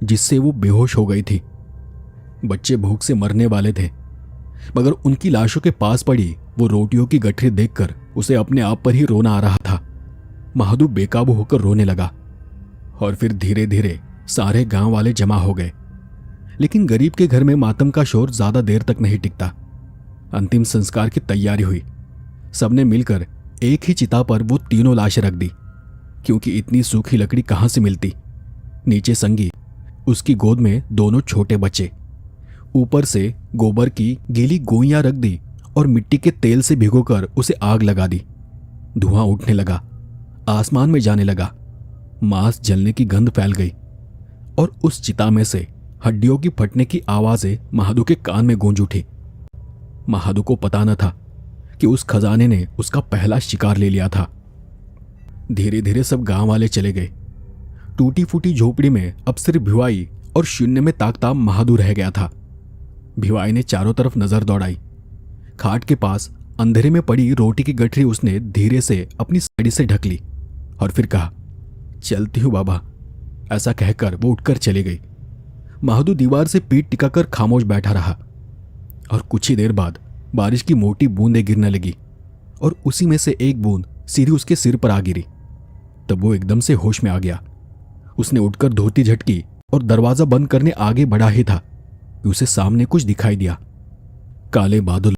जिससे वो बेहोश हो गई थी। बच्चे भूख से मरने वाले थे, मगर उनकी लाशों के पास पड़ी वो रोटियों की गठरी देखकर उसे अपने आप पर ही रोना आ रहा था। महादू बेकाबू होकर रोने लगा और फिर धीरे धीरे सारे गांव वाले जमा हो गए। लेकिन गरीब के घर में मातम का शोर ज्यादा देर तक नहीं टिकता। अंतिम संस्कार की तैयारी हुई। सबने मिलकर एक ही चिता पर वो तीनों लाशें रख दी, क्योंकि इतनी सूखी लकड़ी कहां से मिलती। नीचे संगी, उसकी गोद में दोनों छोटे बच्चे, ऊपर से गोबर की गीली गोइयां रख दी और मिट्टी के तेल से भिगोकर उसे आग लगा दी। धुआं उठने लगा, आसमान में जाने लगा, मांस जलने की गंध फैल गई और उस चिता में से हड्डियों की फटने की आवाजें महादू के कान में गूंज उठी। महादू को पता न था कि उस खजाने ने उसका पहला शिकार ले लिया था। धीरे धीरे सब गांव वाले चले गए। टूटी फूटी झोपड़ी में अब सिर्फ भिवाई और शून्य में ताकताब महादू रह गया था। भिवाई ने चारों तरफ नजर दौड़ाई। खाट के पास अंधेरे में पड़ी रोटी की गठरी उसने धीरे से अपनी साड़ी से ढक ली और फिर कहा, चलती हूं बाबा। ऐसा कहकर वो उठकर चली गई। महादू दीवार से पीठ टिकाकर खामोश बैठा रहा और कुछ ही देर बाद बारिश की मोटी बूंदें गिरने लगी और उसी में से एक बूंद सीधी उसके सिर पर आ गिरी। तब वो एकदम से होश में आ गया। उसने उठकर धोती झटकी और दरवाजा बंद करने आगे बढ़ा ही था कि उसे सामने कुछ दिखाई दिया। काले बादल